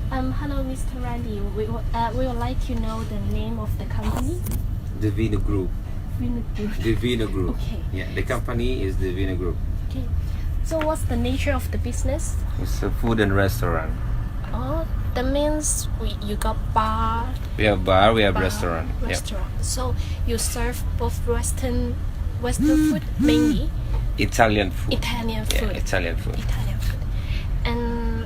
Hello, Mr. Randy. We would like to know the name of the company. The Vino Group. Vino Group. The Vino Group. Okay. Yeah, the company is the Vino Group. Okay. So what's the nature of the business? It's a food and restaurant. Oh, that means you got bar. We have bar, we have bar, restaurant. Yeah. Restaurant. So you serve both Western food mainly. Italian food. Italian food. Yeah, Italian food. Italian food. And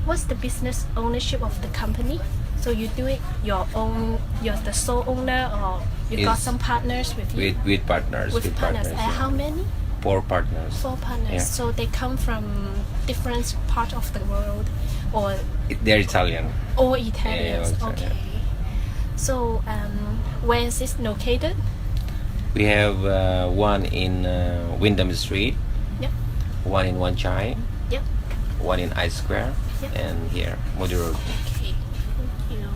what's the business ownership of the company? So you do it your own, you're the sole owner, or you got It's some partners with you? With partners. With partners. And yeah. how many? 4 partners. 4 partners. Yeah. So they come from different parts of the world, or They're Italian. all Italians. Yeah, okay. So where is this located? We have one in Wyndham Street, Yep. one in Wan Chai, Yep. one in I Square, Yep. and here, Modi Road. Okay. Thank you.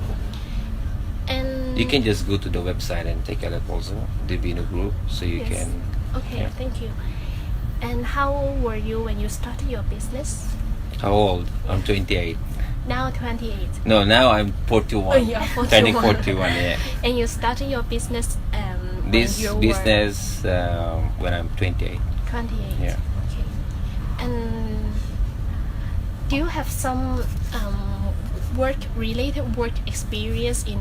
And You can just go to the website and take a look also, the Vino Group, so you Yes. can. Okay. Yeah. Thank you. And how old were you when you started your business? How old? I'm 28. Now 28. No, now I'm 41. Oh, yeah, 41. Turning 41, yeah. And you started your business This when you business when I'm 28. were 28. Yeah. Okay. And do you have some work experience in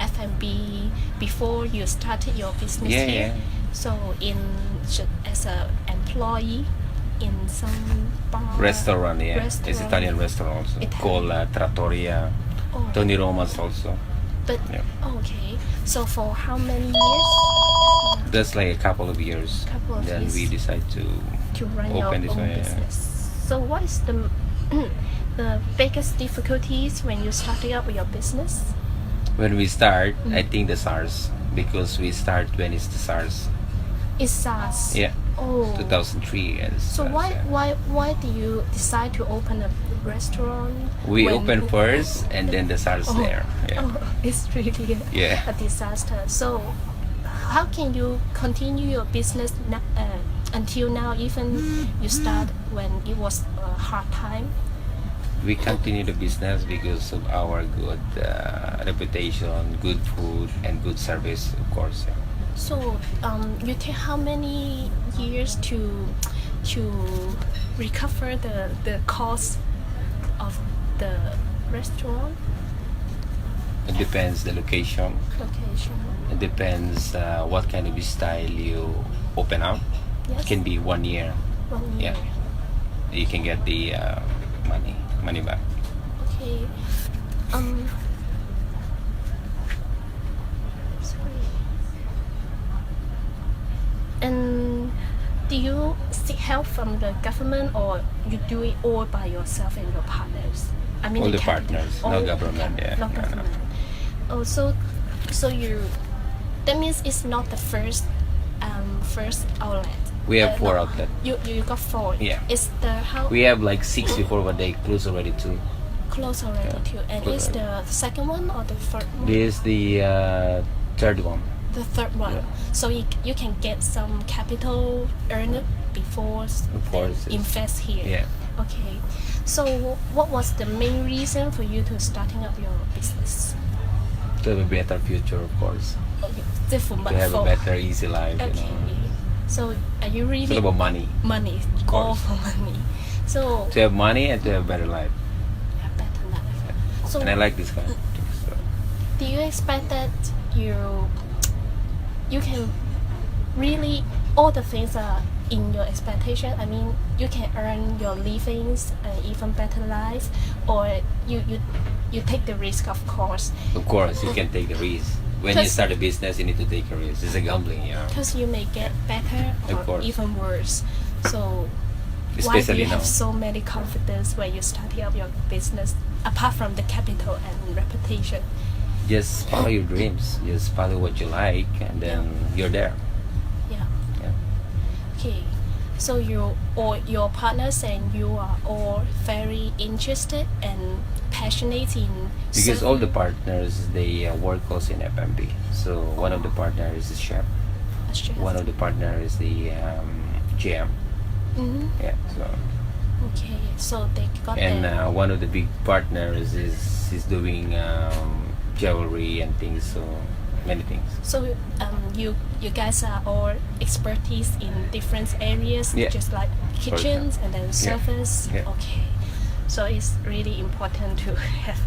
F&B before you started your business Yeah, here? yeah. So as an employee in some bar Restaurant, yeah. It's Restaurant. Italian restaurant also. Italian. Called Trattoria. Oh. Tony Roma's also. But Yeah. okay. So for how many years? That's like a couple of years. Couple of then years. we decide to To run your open this own one. Yeah. business. So what is the the biggest difficulties when you starting up your business? When we start, I think the SARS, because we start when it's the SARS. It's SaaS. Yeah. Oh. 2003. Yes, So SARS, yeah. why do you decide to open a restaurant? We when- open first and then the SARS Oh, there. Yeah. Oh, it's really Yeah. a disaster. So how can you continue your business until now, even you start when it was a hard time? We continue the business because of our good reputation, good food, and good service, of course. Yeah. So you take how many years to recover the cost of the restaurant It depends the location. location? It depends what kind of style you open up. Yes. It can be 1 year. 1 year. Yeah. You can get the money back. Okay. Sorry. And do you seek help from the government, or you do it all by yourself and your partners? I mean All the capital. partners, no All government, yeah. No No, no. government. Oh, so you. That means it's not the first outlet. We have 4 no, outlets. You got 4. Yeah. Is the how We have like 6 before, but they close already too. close already Yeah, too? And close is the second one or the third one? This is the third one. The third one. Yeah. So you can get some capital earned before Before then it's- invest here. Yeah. Okay. So what was the main reason for you to starting up your business? To have a better future, of course. Okay. To have a better, easy life. Okay. You know. So are you really It's all about money. money? Of All course. for money. So To have money and to have better life. a better life. So And I like this kind of things. So. do you expect that you can really all the things are in your expectation? I mean, you can earn your livings and even better life, or you take the risk, of course, Of course, you can take the risk. When you 'Cause- start a business, you need to take a risk. It's a gambling, you know. because you may get better Of or course. even worse. So why do Especially you now. have so many confidence when you start up your business apart from the capital and reputation? Just follow your dreams. Just follow what you like, and then you're there. Yeah. Yeah. Okay. So your partners and you are all very interested and passionate in Because all the serving partners, they work also in F&B. So one of the partners is chef. a chef. One of the partners is the GM. Mhm. Yeah. So Okay, so they got And their one of the big partners is doing jewelry and things, so many things. so you guys are all expertise in different areas, Yeah. just like kitchens and then service. Yeah. Okay, so it's really important to have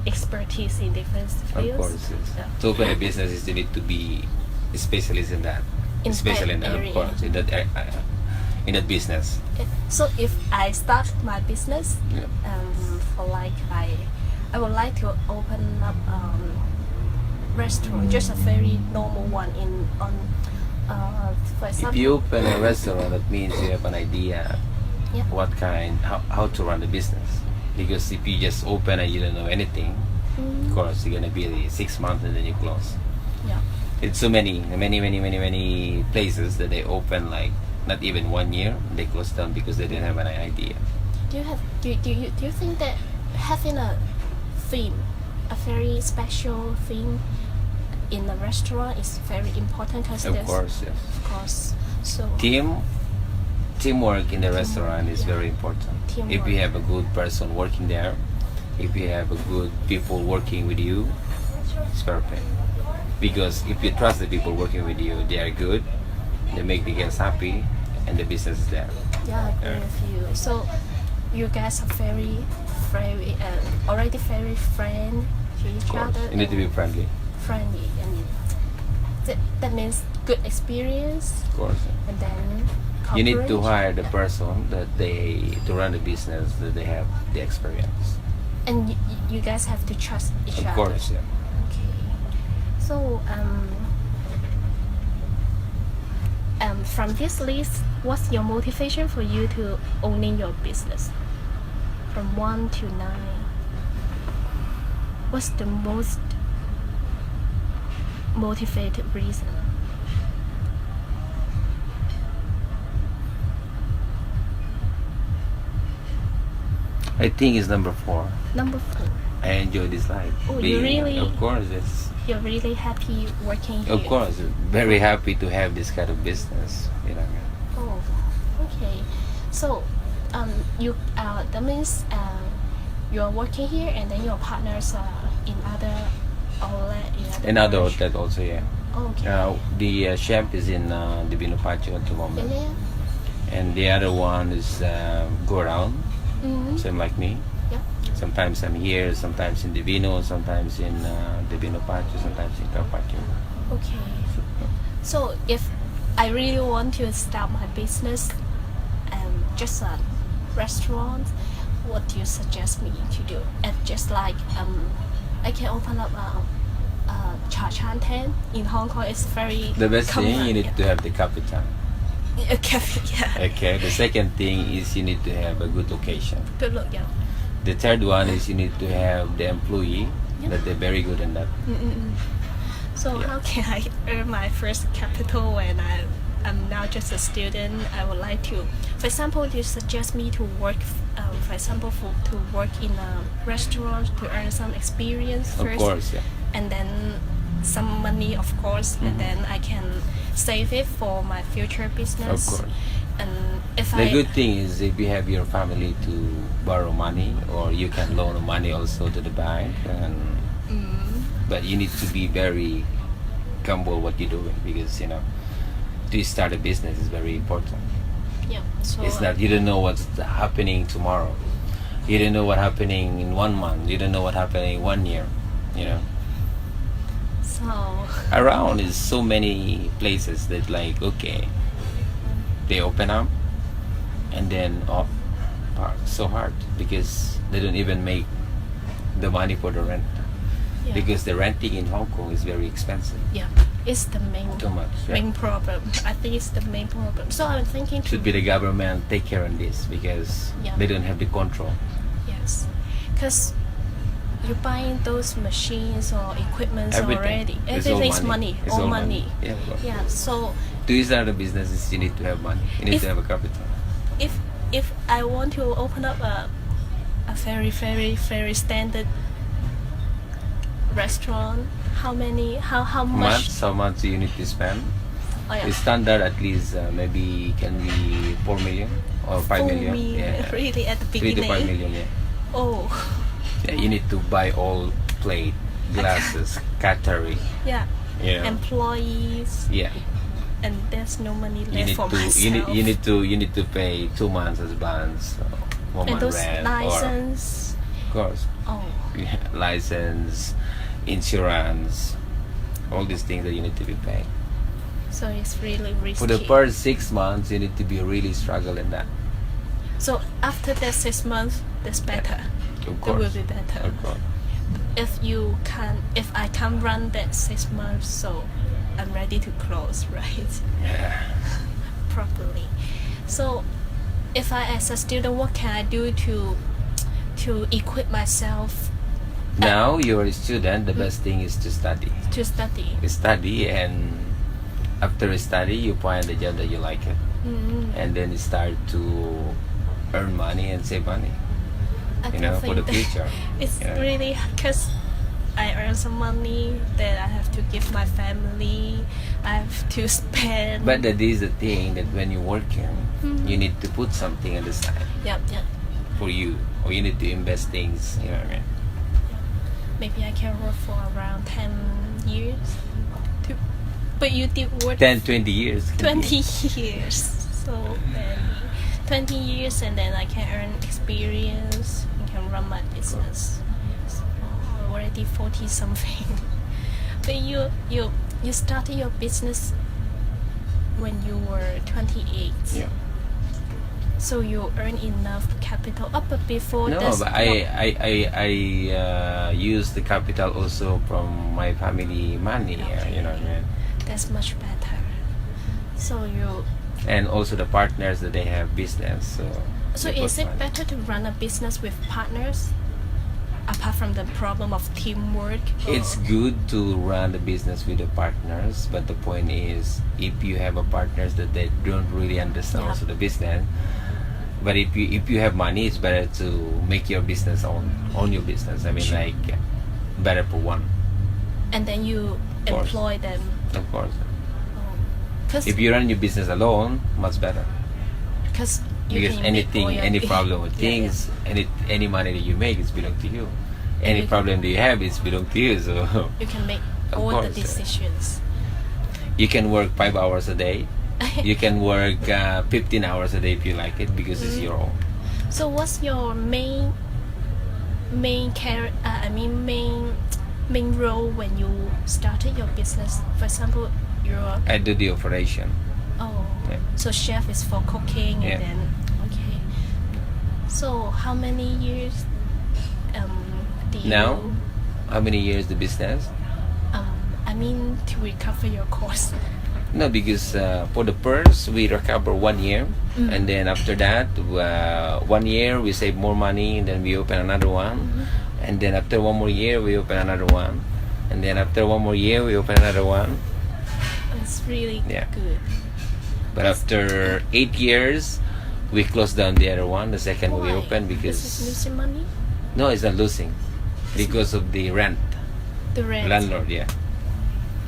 expertise in different fields. Of course, yes. Yeah. To open a business, is you need to be a specialist in that, In especially in that that, of area. course, in that business. Okay, so if I start my business, Yeah. for like I would like to open up restaurant, just a very normal one for example. If you open a restaurant, that means you have an idea Yeah. what kind, how to run the business. Because if you just open and you don't know anything, of course you're gonna be 6 months and then you close. Yeah. It's so many places that they open like not even 1 year, they close down because they didn't have an idea. Do you think that having a theme, a very special theme in a restaurant is very important? Because Of course, yes. of course. So Teamwork in the restaurant is very important. Teamwork. If you have a good person working there, if you have a good people working with you, it's perfect. Because if you trust the people working with you, they are good, they make the guests happy, and the business is there. yeah, I agree with you. So you guys are very already very friend to each Of course, other. you need to be and friendly. friendly, and that means good experience, Of course. and then You need to cooperation. hire the person that to run the business that they have the experience. And you guys have to trust each Of other. course, yeah. Okay. So from this list, what's your motivation for you to owning your business? From 1 to 9, what's the most motivated reason? I think it's number 4. Number 4, I enjoy this life. Oh, you really- Of course, yes. you're really happy working here. Of course, very happy to have this kind of business. You know. Oh, okay. So, that means you're working here, and then your partners are in other outlet. Another branch. outlet also, yeah. Okay. The chef is in the Binopacho at the moment, Yeah. and the other one is go around, Mm-hmm. same like me. Yeah. Sometimes I'm here, sometimes in Divino, sometimes in the Binopacho, sometimes in Carpaccio. Okay. So if I really want to start my business, just a restaurant, what do you suggest me to do? And just like I can open up a cha chan tent in Hong Kong. It's very The best common. thing, you need to have the capital. A cafe, yeah. Okay. The second thing is you need to have a good location. Good look, yeah. The third one is you need to have the employee that they're very good in that. So Yeah. how can I earn my first capital when I'm now just a student? I would like to, for example, you suggest me to work, for example, to work in a restaurant to earn some experience Of first, course, yeah. and then some money, of course, and then I can save it for my future business. Of course. And if The good thing is if you have your family to borrow money, or you can loan money also to the bank, and but you need to be very humble what you're doing, because to start a business is very important. yeah, so It's not, you don't know what's happening tomorrow, you don't know what happening in 1 month, you don't know what happening in 1 year. so Around is so many places that like, okay, they open up and then so hard because they don't even make the money for the rent, yeah. because the renting in Hong Kong is very expensive. Yeah, it's the main Too much, yeah. main problem. I think it's the main problem. So I'm thinking to Should be the government take care of this, because Yeah. they don't have the control. yes, because you're buying those machines or equipments Everything. already. It's all Everything's money. money, It's all all money. money. Yeah, of course. Yeah. So To start a business, you need to have money. You need If- to have a capital. if I want to open up a very very standard restaurant, how much? How much you need to spend? Oh, yeah. The standard at least maybe can be 4 million. or 5 4 million. million, Yeah, really at the 3 to 5 beginning. million. Yeah. Oh, Yeah, you need to buy all plate, glasses, cutlery. yeah. Yeah. Employees, Yeah. and there's no money You left need for to myself. you need to pay 2 months advance, 1 and month those rent, license. or of course Oh, license, insurance, all these things that you need to be paying. so it's really risky. For the first 6 months, you need to be really struggling that. So after that 6 months, that's better. Of It course. will be better. Of course. If I can run that 6 months, so I'm ready to close, right? Yeah. Properly. So if I as a student, what can I do to equip myself Now you're a student. The best thing is to study. to study? Study, and after study, you find a job that you like it, and then you start to earn money and save money. I You don't know, for the think that future. It's Yeah. really because I earn some money that I have to give my family. I have to spend. But that is the thing that when you're working, Mhm. you need to put something on the side yeah. for you, or you need to invest things. You know what I mean? Maybe I can work for around 10 years. But you did work 10, 20 years. can be. 20 years. So many. 20 years, and then I can earn experience and can run my business. So I'm already 40 something. But you started your business when you were 28. Yeah. So you earn enough capital. But before No, that's but I use the capital also from my family money. You know what I mean? that's much better. So you And also the partners that they have business. So they is put it money. better to run a business with partners apart from the problem of teamwork? or- It's good to run the business with the partners, but the point is, if you have a partners that they don't really understand Yeah. also the business, but if you have money, it's better to make your business own your business. I mean, Sure. like better for one, and then you course. employ them. of course. Because If you run your business alone, much better. because Because anything, any problem with things, any money that you make, it's belong to you. Any you- problem that you have, it's belong to you. So you can make Of all the course, yeah. decisions. you can work 5 hours a day. You can work 15 hours a day if you like it, because it's your own. So what's your main main role when you started your business? For example, you're I do the operation. Yeah. so chef is for cooking, Yeah. and then okay. So how many years do you Now, how many years the business? to recover your cost? No, because for the first we recover 1 year, Mm. and then after that 1 year we save more money, and then we open another one, and then after 1 more year we open another one, and then after 1 more year we open another one. It's really Yeah. good. But after 8 years we close down the other one, the second one we Why? open, This is because losing money. no, it's not losing, because of the rent, The rent. landlord. Yeah,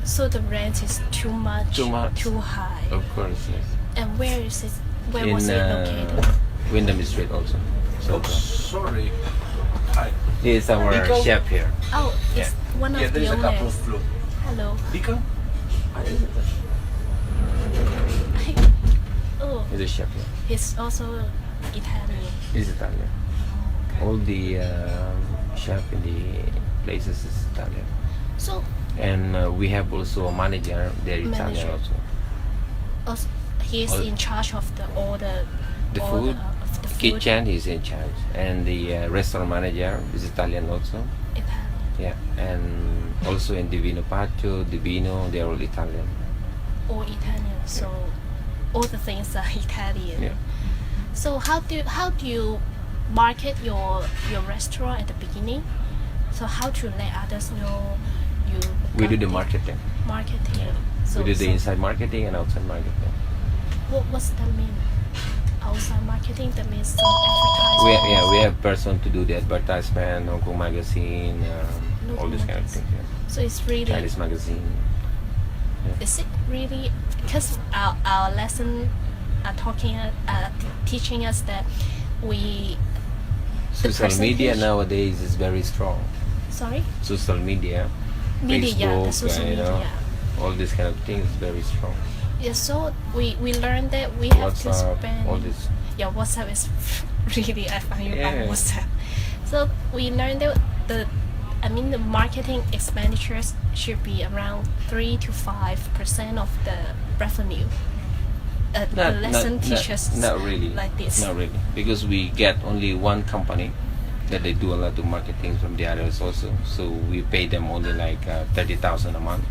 So the rent is too much. Too much. Too high. of course. Yes. And where is it? Where In was it located? Wyndham Street also. So Sorry. Hi. this is our Because- chef here. Oh, it's one Yeah, of the there's a couple owners. of floor. Hello. Bika? Oh, He's a chef here. he's also Italian. He's Italian. All the chef in the places is Italian. So And we have also a manager, they're Italian Manager. also. also, he's All- in charge of all the food, of the food. kitchen, he's in charge. And the restaurant manager is Italian also. Italian. Yeah. And also in Divino Patio, Divino, they're all Italian. All Italian. So all the things are Italian. Yeah. So how do you market your restaurant at the beginning? So how to let others know you? We do got the it? marketing. Marketing. So, We do the so inside marketing and outside marketing. what's that mean? Outside marketing, that means some advertising. We have person to do the advertisement, Hong Kong magazine, all this kind of things. Yeah. So it's really Chinese magazine. is it really because our lesson are talking, teaching us that we. The Social media percentage- nowadays is very strong. Sorry. Social media, Media, yeah, the Facebook, social you know, media. all this kind of things is very strong. Yeah, so we learned that we have to WhatsApp, spend. all this. Yeah, WhatsApp is really, I find you Yeah. on WhatsApp. So we learned that the marketing expenditures should be around 3 to 5% of the revenue. The lesson teaches not really. like this. Not really, because we get only one company that they do a lot of marketing from the others also. So we pay them only like 30,000 a month.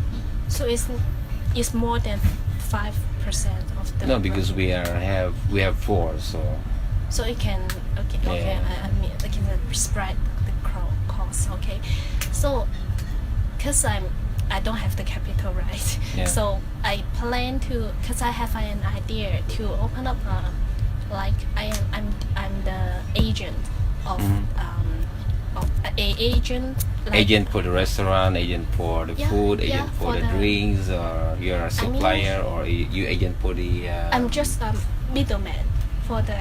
So it's more than 5% of the. No, because we have four, so So it can okay. Yeah. I mean, I can spread the cost. Okay, so because I don't have the capital, right? Yeah. So I plan to, because I have an idea to open up like I'm the agent of of a agent. Like, agent for the restaurant, agent for the Yeah, food, yeah, agent for for the the- drinks, or you're a supplier, or you agent for the. I'm just a middleman for the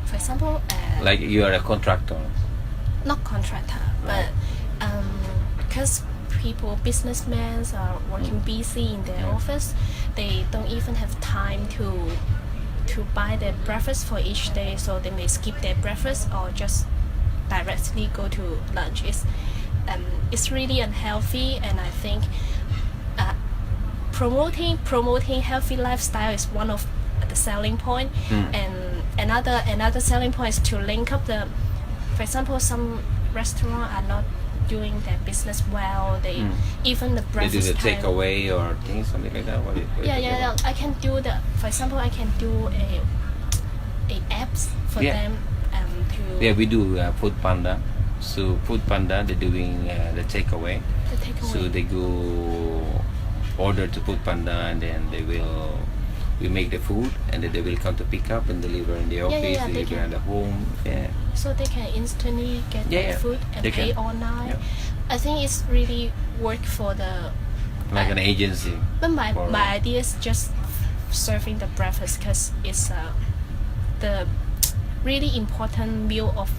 for example. Like you are a contractor. Not contractor, Right. but because people, businessmen are working busy in their Yeah. office, they don't even have time to buy their breakfast for each day, so they may skip their breakfast or just directly go to lunch. It's really unhealthy, and I think promoting healthy lifestyle is one of the selling point, and another selling point is to link up the. For example, some restaurants are not doing their business well. They even the They do breakfast the time. takeaway or things, something like that. What you Yeah. I can do the. For example, I can do a apps for Yeah. them to Yeah, we do Food Panda. So Food Panda, they're doing the takeaway. the takeaway. So they go order to Food Panda, and then we make the food, and then they will come to pick up and deliver in the office, yeah, they deliver can. at the home. Yeah. So they can instantly get Yeah, their yeah. food and They pay can. online. Yeah. I think it's really work for the. Like an agency. But my for- idea is just serving the breakfast because it's the really important meal of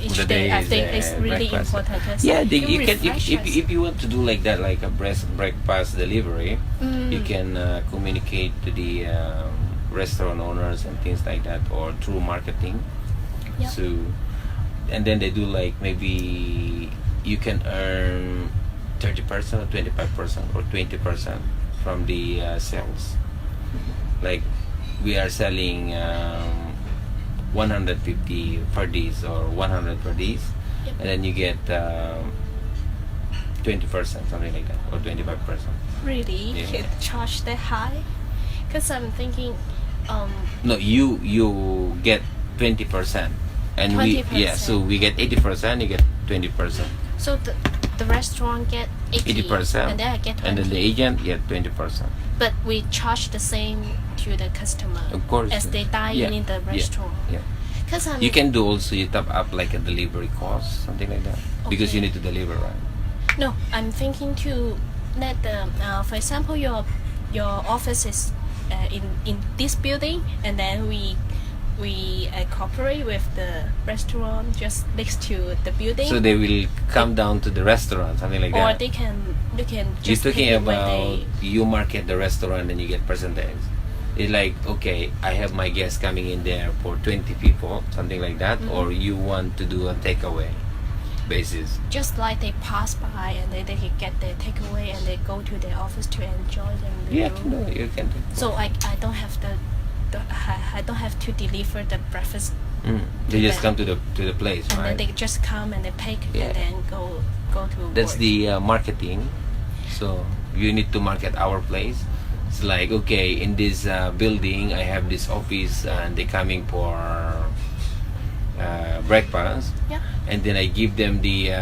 each The day. I is, think it's really breakfast. important because Yeah, it you can refresh us. if you want to do like that, like a breakfast delivery, you can communicate to the restaurant owners and things like that, or through marketing. Yep. So, and then they do like maybe you can earn 30% or 25% or 20% from the sales. Like we are selling 150 per days or 100 per days, Yep. and then you get 20%, something like that, or 25%. Really, Yeah. you charge that high? Because I'm thinking, No, you get 20%, and we 20%. so we get 80%. You get 20%. so the restaurant get 80%, and then I get 20. and then the agent get 20%. But we charge the same to the customer Of course, as they dine yeah, in the yeah, restaurant. Yeah. Because You can do also, you top up like a delivery cost, something like that, because Okay. you need to deliver, right? No, I'm thinking to let the for example your office is in this building, and then we cooperate with the restaurant just next to the building. So they will come down to the restaurant, something like or that. they can You're just talking pay it when about they. you market the restaurant and you get percentage. It's like, okay, I have my guests coming in there for 20 people, something like that, or you want to do a takeaway basis. Just like they pass by and they can get their takeaway and they go to their office to enjoy them. Yeah, no, you can do. So I don't have I don't have to deliver the breakfast, They just then- come to the place, and then right? they just come and they pick Yeah. and then go to That's work. the marketing. So you need to market our place. It's like, okay, in this building I have this office and they coming for breakfast, Yeah. and then I give them the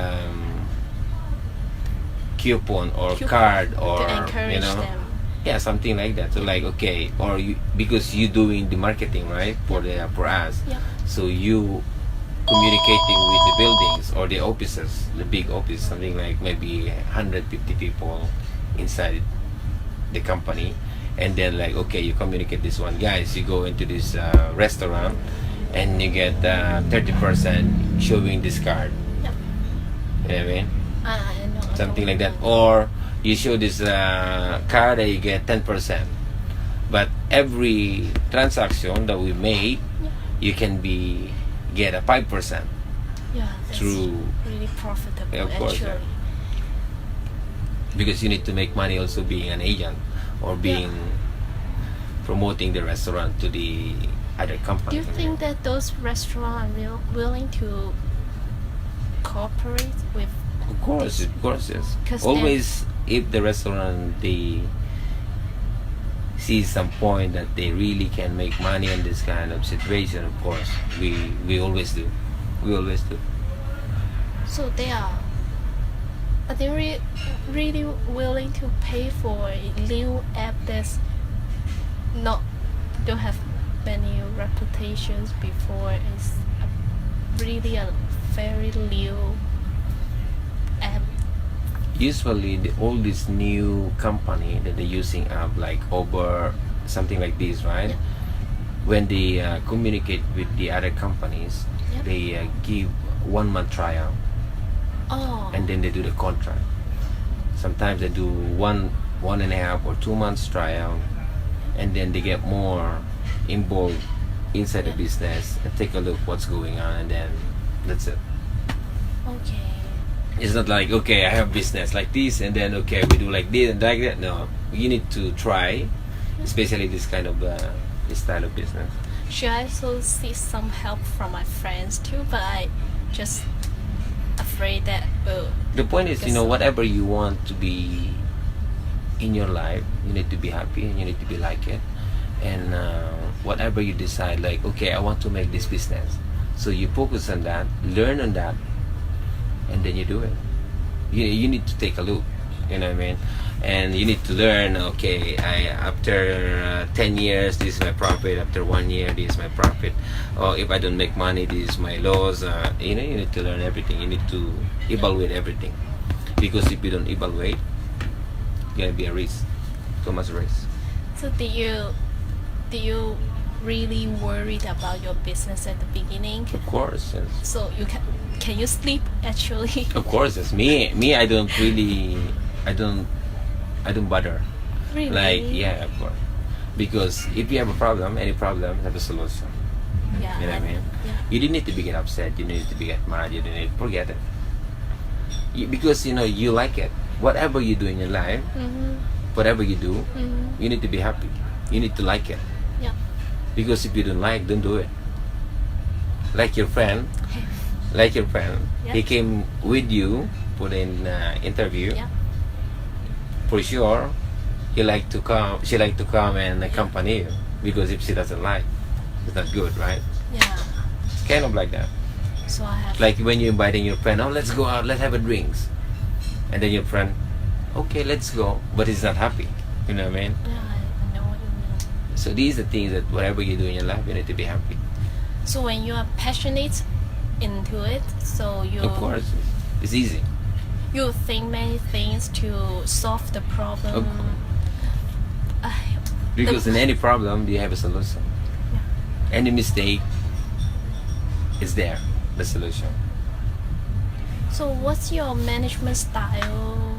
coupon or Coupon card to or encourage them. yeah, something like that. So like, okay, or you, because you doing the marketing, right, for us, Yeah. so you communicating with the buildings or the offices, the big office, something like maybe 150 people inside the company, and then like, okay, you communicate this one, guys, you go into this restaurant and you get 30% showing this card. Yep. You know what I mean? I know. Something like that. Or you show this card and you get 10%. But every transaction that we make, Yeah. you can get a 5%. Yeah, that's Through- really profitable Yeah, of course, yeah. actually. Because you need to make money also being an agent or being promoting the restaurant to the other Do company. you think that those restaurants are willing to cooperate with? Of course, yes. 'Cause Always, if the restaurant they see some point that they really can make money in this kind of situation, of course, we always do. We always do. So are they really willing to pay for a new app that's don't have many reputations before? It's really a very new app. Usually, all this new company that they're using app like Uber, something like this, right? Yeah. When they communicate with the other companies, Yep. they give 1 month trial, Oh, and then they do the contract. Sometimes they do one and a half or 2 months trial, and then they get more involved inside the Yeah. business and take a look what's going on, and then that's it. okay. It's not like, okay, I have business like this, and then okay, we do like this and like that. No, you need to try, especially this kind of this style of business. Should I also seek some help from my friends too? But I just afraid that The point is, Yes. whatever you want to be in your life, you need to be happy and you need to be like it. And whatever you decide, like, okay, I want to make this business, so you focus on that, learn on that, and then you do it. You need to take a look, you know what I mean? And you need to learn, okay, after 10 years, this is my profit. After 1 year, this is my profit. Or if I don't make money, this is my loss. You need to learn everything. You need to evaluate everything. Because if you don't evaluate, it's going to be a risk. Too much risk. So do you really worried about your business at the beginning? Of course, yes. So can you sleep actually? Of course, yes. Me, I don't bother. Really? Like, yeah, of course. Because if you have a problem, any problem, have a solution. Yeah. You know what I mean? Yeah. You didn't need to be get upset. You didn't need to be get mad. You didn't need to forget it. Because you like it. Whatever you do in your life, Mhm. whatever you do, Mhm. you need to be happy. You need to like it. Yeah. Because if you don't don't do it. Like your friend, Yeah. he came with you for the interview. Yeah. For sure, she like to come and accompany you. Because if she doesn't like, it's not good, right? Yeah. It's kind of like that. So I have. Like when you're inviting your friend, oh, let's go out, let's have a drinks. And then your friend, okay, let's go. But he's not happy. You know what I mean? Yeah, I know what you mean. So these are things that whatever you do in your life, you need to be happy. So when you are passionate into it, so you Of course, it's easy. you think many things to solve the problem. Of course. Uh, Because in any problem, you have a solution. Yeah. Any mistake is there, the solution. So what's your management style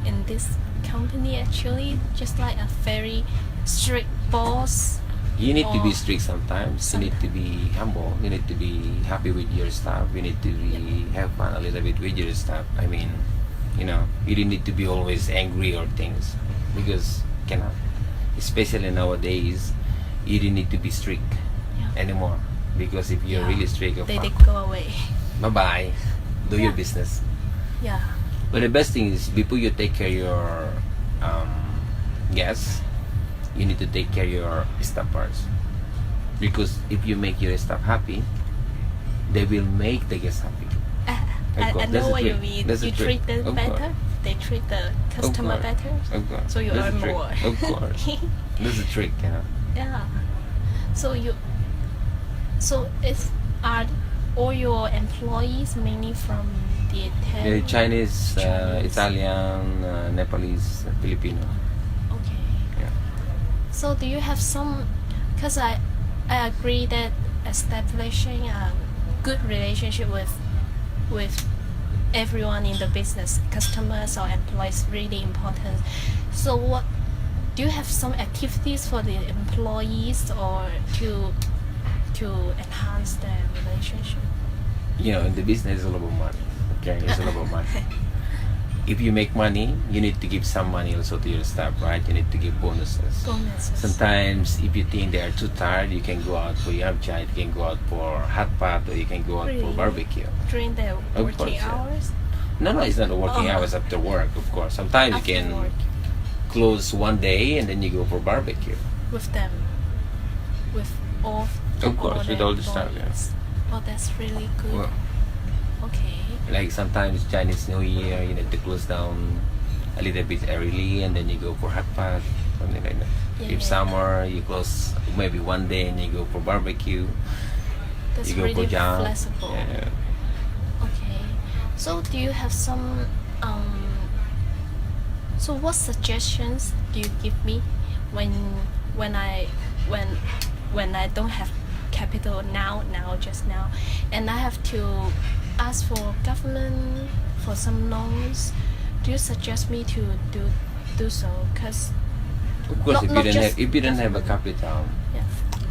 in this company actually? Just like a very strict boss? You need to be Or strict sometimes. You need to be humble. You need to be happy with your staff. You need to have fun a little bit with your staff. I mean, you don't need to be always angry or things, because cannot. Especially nowadays, you don't need to be strict Yeah. anymore. Because if you're Yeah. really strict, they go away. bye bye, do your Yeah. business. Yeah. But the best thing is, before you take care of your guests, you need to take care of your staff first. Because if you make your staff happy, they will make the guests happy. I course. That's know the what you trick. mean. That's the You trick. treat them Of better. course. They treat the customer course. better. Of course. So you That's earn the trick. more. Of course. That's the trick, Yeah. So are all your employees mainly from the The Chinese, Chinese. Italian, Nepalese, Filipino. Okay. Yeah. So do you have some? Because I agree that establishing a good relationship with everyone in the business, customers or employees, really important. So what do you have some activities for the employees or to enhance their relationship? You know, in the business, it's all about money. Okay, it's all about money. If you make money, you need to give some money also to your staff, right? You need to give bonuses. Bonuses. Sometimes, if you think they are too tired, you can go out for yamcha, you can go out for hot pot, or you can go out for Really? barbecue. During their Of working course, yeah. hours? No, it's not working Oh. hours after work, of course. Sometimes After you can work close one day and then you go for barbecue. with them, with all. Of course, the with all the staff, yeah. employees. Oh, that's really good. Well, Okay. like sometimes Chinese New Year, you need to close down a little bit early and then you go for hot pot, something like that. Yeah, If yeah. summer, you close maybe one day and you go for barbecue. That's You go really for jam. flexible. Yeah. Okay. So do you have some so what suggestions do you give me when I don't have capital just now, and I have to ask for government for some loans? Do you suggest me to do so? Because Of course, Not just if you don't have a government. capital, yeah,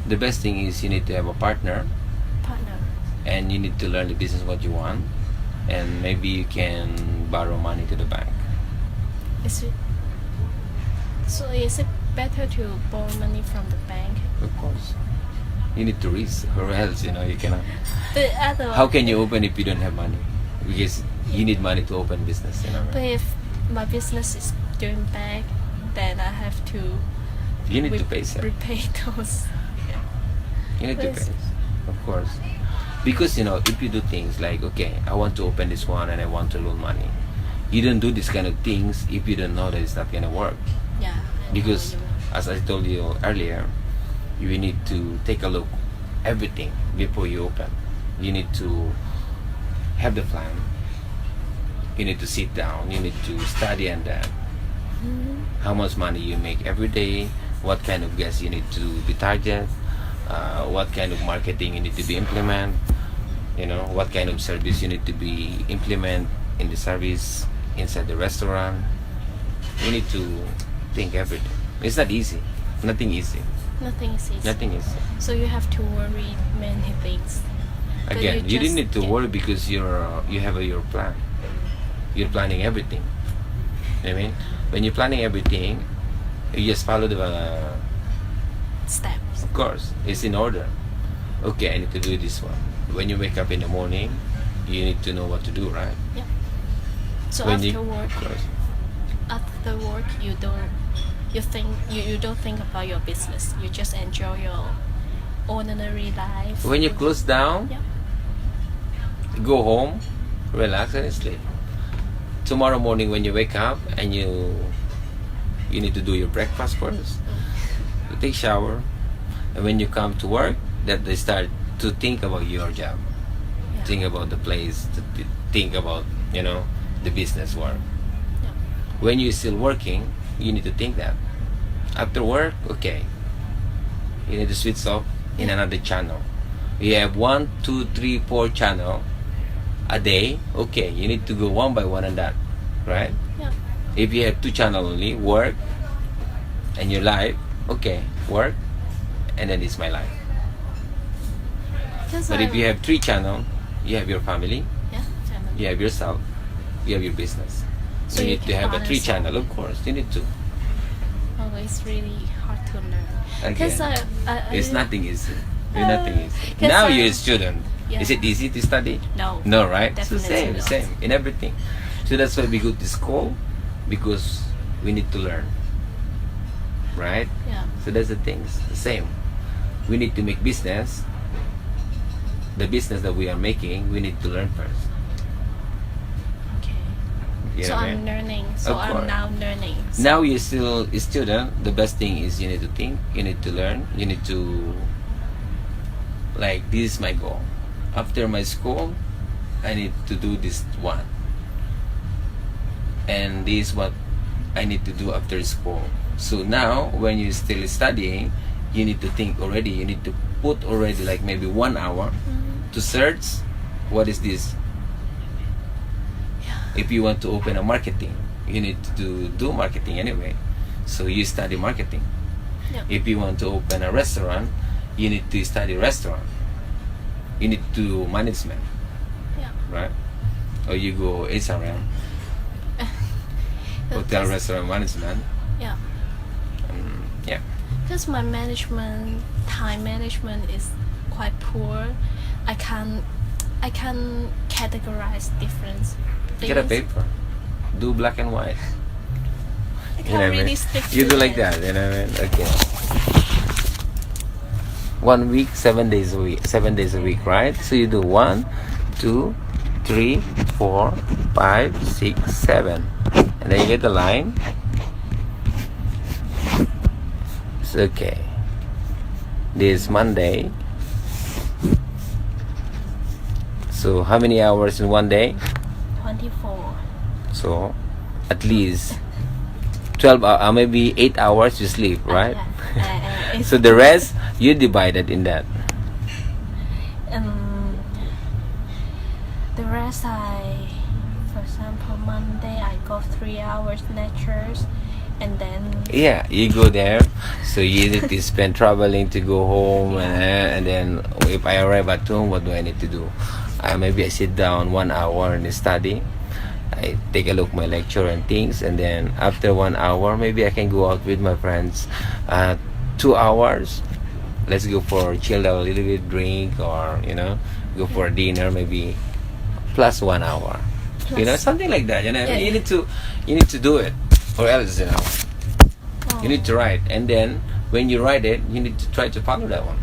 the best thing is you need to have a partner partner. and you need to learn the business what you want, and maybe you can borrow money to the bank. Is it better to borrow money from the bank? Of course, you need to risk, or else you cannot. The other How can you open if you don't have money? Because you need money to open business. But if my business is doing bad, then I have to You need to pay some. repay those. You need to Yes. pay, of course. Because if you do things like, okay, I want to open this one and I want to loan money, you don't do this kind of things if you don't know that it's not gonna work. Yeah. I know Because you. as I told you earlier, you need to take a look everything before you open. You need to have the plan. You need to sit down. You need to study on that. Mhm. How much money you make every day, what kind of guests you need to be target, what kind of marketing you need to be implement, what kind of service you need to be implement in the service inside the restaurant. You need to think everything. It's not easy. Nothing easy. Nothing is easy. Nothing easy. So you have to worry many things. But Again, you just didn't need to get- worry because you have your plan. You're planning everything. You know what I mean? When you're planning everything, you just follow the. Steps. Of course, it's in order. Okay, I need to do this one. When you wake up in the morning, you need to know what to do, right? Yeah. So When after you, work, of course. you don't think about your business. You just enjoy your ordinary life. When you close down, Yeah. go home, relax and sleep. Tomorrow morning when you wake up and you need to do your breakfast first. You take shower, and when you come to work, that they start to think about your job, Yeah. think about the place, think about the business work. Yeah. When you're still working, you need to think that. After work, okay, you need to switch off in another channel. You have 1, 2, 3, 4 channel a day. Okay, you need to go one by one on that, right? Yeah. If you have 2 channel only, work and your life, okay, work, and then it's my life. But if you have 3 channel, you have your family, family. you have yourself, you have your business. So you you need to can have a 3 balance channel, of course. You need to. Oh, it's really hard to learn. Again, I it's nothing easy. It's nothing easy. 'cause Now I- you're a student. Yeah. Is it easy to study? No. No, right? So Definitely same not. in everything. So that's why we go to school, because we need to learn, right? Yeah. So that's the things. The same. We need to make business. The business that we are making, we need to learn first. Okay. You So know what I I'm mean? learning. So Of I'm course. now learning. So Now you're still a student. The best thing is you need to think. You need to learn. You need to, like, this is my goal. After my school, I need to do this one. And this is what I need to do after school. So now when you're still studying, you need to think already. You need to put already like maybe 1 hour to search what is this. If you want to open a marketing, you need to do marketing anyway. So you study marketing. Yeah. If you want to open a restaurant, you need to study restaurant. You need to do management, Yeah. right? Or you go HRM, hotel restaurant management. Yeah. Yeah. Because my time management is quite poor. I can categorize different things. Get a paper. Do black and white. I You can't know what I really mean? stick to You do like it. that, you know what I mean? Okay. 1 week, 7 days a week. 7 days a week, right? So you do 1, 2, 3, 4, 5, 6, 7. And then you get the line. It's okay. This is Monday. So how many hours in one day? 24. So at least 12 hours, maybe 8 hours you sleep, right? Yeah. So the rest you divided in that. The rest for example, Monday I go 3 hours lectures, and then Yeah, you go there, so you need to spend traveling to go home, and then if I arrive at home, what do I need to do? Maybe I sit down 1 hour and study. I take a look my lecture and things, and then after 1 hour, maybe I can go out with my friends. 2 hours, let's go for chill out a little bit, drink, or go for dinner, maybe plus 1 hour. Something like that. Yeah. You need to do it, or else you need to write, and then when you write it, you need to try to follow that one.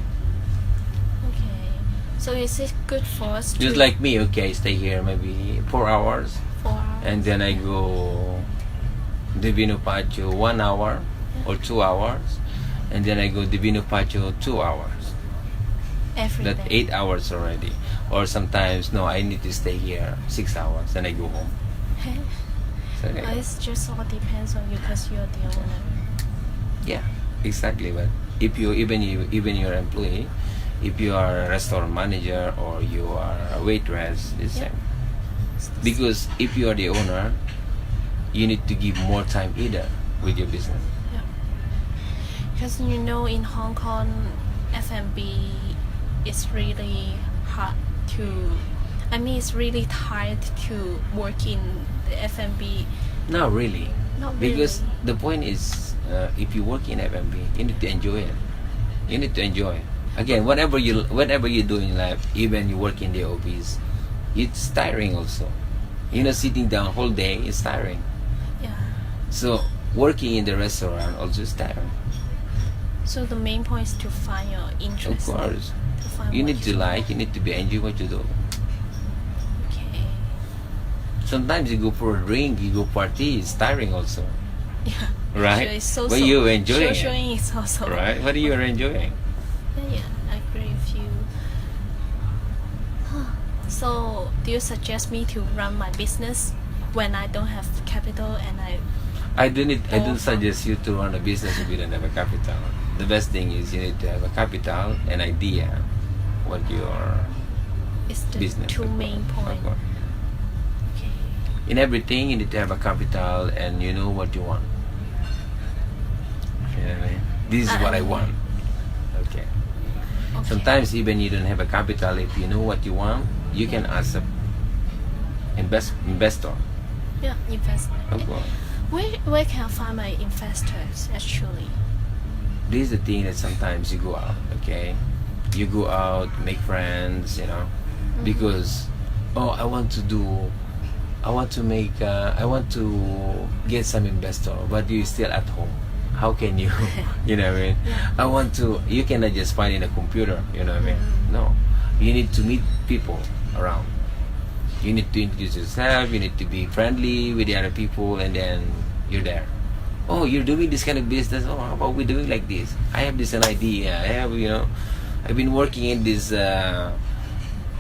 Okay. So is it good for us Just to like me, okay, stay here maybe 4 hours, 4 hours? and then I go Divino Pacho 1 hour or 2 hours, and then I go Divino Pacho 2 hours. Every That day. 8 hours already. Or sometimes no, I need to stay here 6 hours, then I go home. So, Well, it's just all depends on you because you're the owner. yeah, exactly. But if even your employee, if you are a restaurant manager or you are a waitress, it's Yeah. same. Because if you are the owner, you need to give more time either with your business. Because in Hong Kong, F&B is really hard to. It's really tired to work in the F&B. Not really. Not really. Because the point is, if you work in F&B, you need to enjoy it. You need to enjoy. Again, whatever you do in life, even you work in the office, it's tiring also. Sitting down whole day is tiring. Yeah. So working in the restaurant also is tiring. So the main point is to find your interest. Of course, To find you what need to like, you need to be enjoy what you do. Okay. Sometimes you go for a drink, you go party, it's tiring also, Yeah. right? Sure, it's so But you enjoy it, Showing is also right? What are you enjoying? Yeah, I agree with you. So, do you suggest me to run my business when I don't have capital and I don't suggest you to run a business if you don't have a capital. The best thing is you need to have a capital, an idea, what your it's the business. two main points. Okay. In everything, you need to have a capital and you know what you want. You know what I mean? This is what I want. Okay. Okay. Sometimes even you don't have a capital, if you know what you want, you can ask a investor. Yeah, investment. Of course. Where can I find my investors actually? This is the thing that sometimes you go out, okay? You go out, make friends, because I want to get some investor, but you're still at home. How can you, you know what I mean? You cannot just find in a computer, you know what I mean? No, you need to meet people around. You need to introduce yourself, you need to be friendly with the other people, and then you're there. Oh, you're doing this kind of business. Oh, how about we doing like this? I have this an idea. I've been working in this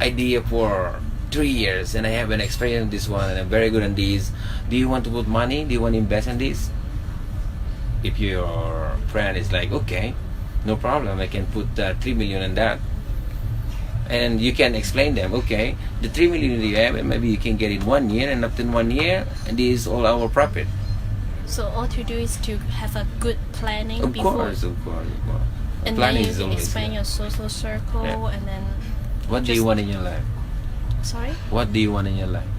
idea for 3 years, and I have an experience in this one, and I'm very good on this. Do you want to put money? Do you want to invest in this? if your friend is like, okay, no problem, I can put 3 million in that, and you can explain them, okay, the 3 million you have, and maybe you can get in 1 year, and after 1 year, and this is all our profit. So all to do is to have a good planning Of before, course. and Planning then is you can always expand there. your social circle, Yeah. and then What do just- you want in your life? sorry. What do you want in your life?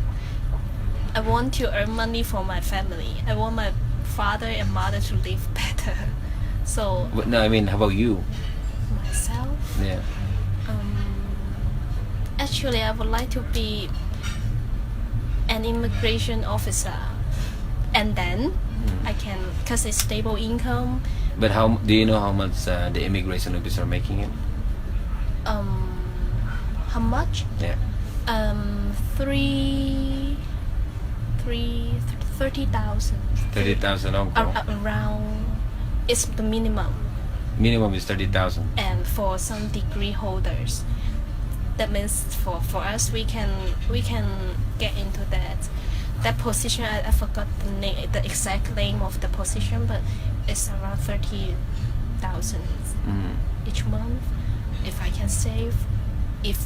I want to earn money for my family. I want my father and mother to live better. So No, I mean, how about you? myself, Yeah. actually, I would like to be an immigration officer, and then I can, cause it's stable income. But how do you know how much the immigration officer are making it? How much? Yeah. 30,000. 30,000 Hong Kong. Around, it's the minimum. Minimum is 30,000. And for some degree holders, that means for us, we can get into that position. I forgot the exact name of the position, but it's around 30,000 each month. If I can save, if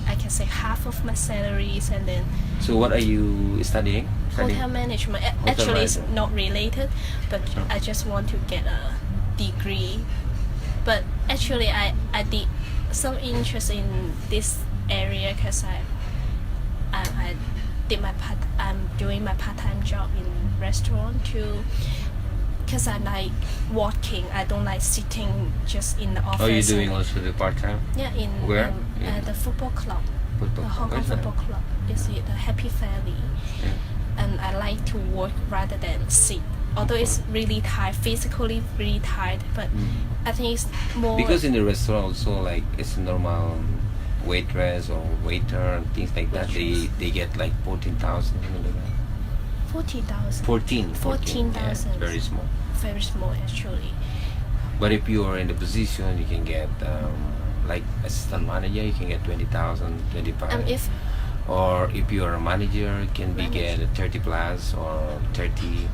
I can save half of my salaries, and then So what are you studying? hotel management. Actually, it's not related, but I just want to get a degree. But actually, I did some interest in this area because I did I'm doing my part-time job in restaurant too. Because I like walking, I don't like sitting just in the office. Oh, you're doing also the part-time? Yeah, in Where? The football club. Football. The Hong Kong Where's that? Football Club is the Happy Valley, and I like to work rather than sit. Although it's really tired, physically really tired, but I think it's more Because in the restaurant also, like, it's normal waitress or waiter and things like that. They get like 14,000. 40,000. 14,000. 14,000. Yeah, very small. Very small actually. But if you are in the position, you can get like assistant manager, you can get 20,000, 25. If Or if you are a manager, you can be get Manager. 30 plus or 30.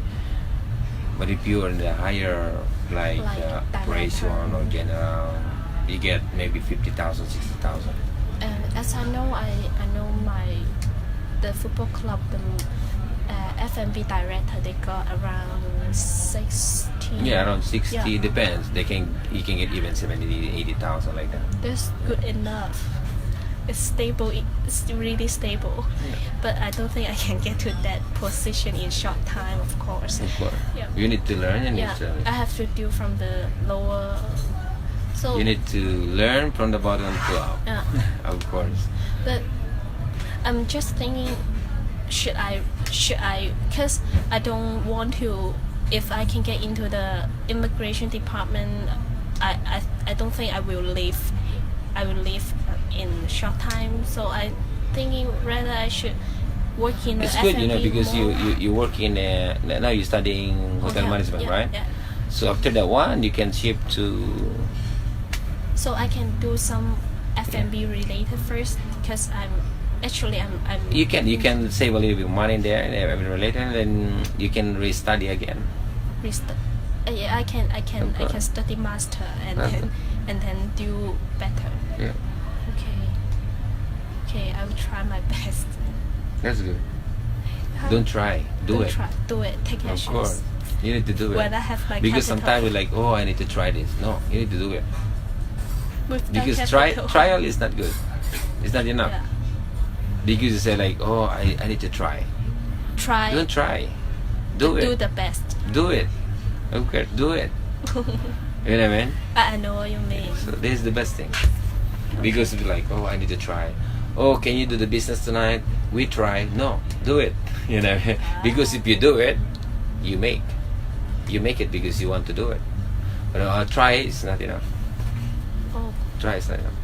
But if you are in the higher, like Like operation director. or general, you get maybe 50,000, 60,000. as I know, I know the football club, the F&B director, they got around 16. Yeah, around 60. Yeah. Depends. You can get even 70, 80,000 like that. That's good enough. It's stable. It's really stable. But I don't think I can get to that position in short time. Of course. Of course. Yeah. You need to learn and Yeah, I have to do from the lower. So you need to learn from the bottom to up. Yeah. Of course. But I'm just thinking, should I? Because I don't want to. If I can get into the immigration department, I don't think I will leave. I will leave in short time. So I thinking whether I should work in the It's good, F&B because more. you work in now you're studying hotel management, yeah, right? Yeah. So after that one, you can shift to. So I can do some F&B related first because I'm You can save a little bit of money there and everything related, and then you can restudy again. yeah, I can Okay. study master and Okay. then do better. Yeah, Okay, I will try my best. that's good. How- Don't try, do Don't it. try, do it. Take Of actions. course, you need to do it. When I have my Because capital. sometimes we're like, oh, I need to try this. No, you need to do it. With that Because capital. trial is not good. It's not enough. Yeah. Because you say like, oh, I need to try. Try. Don't try. Do Do it. the best. Do it. Okay, do it. You know what I mean? I know what you mean. So this is the best thing. Because it's like, oh, I need to try. Oh, can you do the business tonight? We try. No, do it. You know, because if you do it, you make. You make it because you want to do it. But try is not enough. Oh, Try is not enough.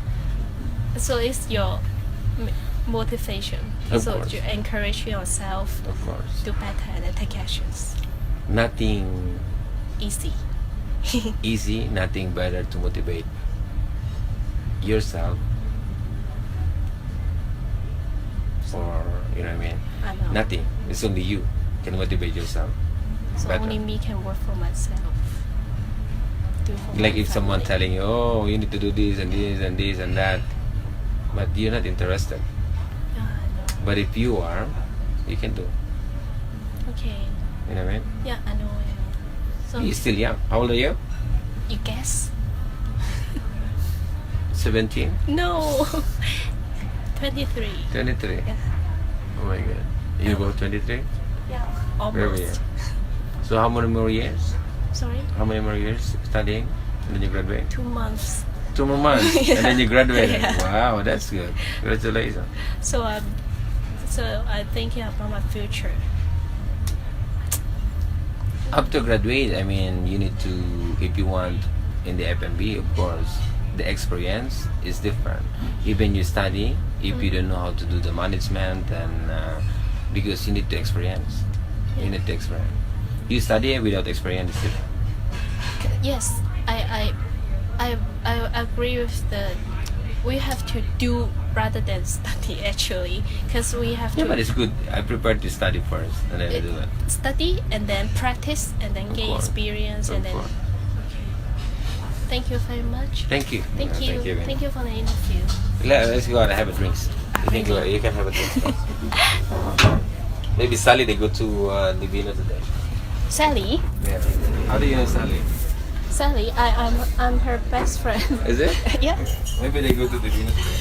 so it's your motivation. Of So course. you encourage yourself Of course. do better and then take actions. Nothing Easy. easy, nothing better to motivate yourself, or you know what I mean. I know. Nothing. It's only you can motivate yourself. So Better. only me can work for myself. Do for Like my if someone family. telling you, oh, you need to do this and this and this and that, but you're not interested. Yeah, I know. But if you are, you can do. Okay. You know what I mean? Yeah, I know. So You're still young. How old are you? you guess? 17? No. 23. 23? Yeah. Oh my god. You go 23? Yeah. Very Almost. young. So how many more years? Sorry. How many more years studying? And then you graduate? 2 months. 2 more months. And then you graduate. Yeah. Wow, that's good. Congratulations. So I'm thinking about my future. After graduate, I mean, you need to, if you want in the F&B, of course, the experience is different. Even you study, if you don't know how to do the management, and because you need to experience, you need to experience. You study without experience, is different. Yes, I agree with the. We have to do rather than study actually, because we have Yeah, to but it's good. I prefer to study first and then do it. study and then practice and then Of gain course. experience Of and then. course. Thank you very much. Thank you. Thank Yeah, you. man. Thank you for the interview. Let's go out and have a drinks. You can have a drink first. Maybe Sally, they go to the villa today. Sally, Yeah. How do you know Sally? Sally, I'm her best friend. Is it? Yeah. Maybe they go to the villa today.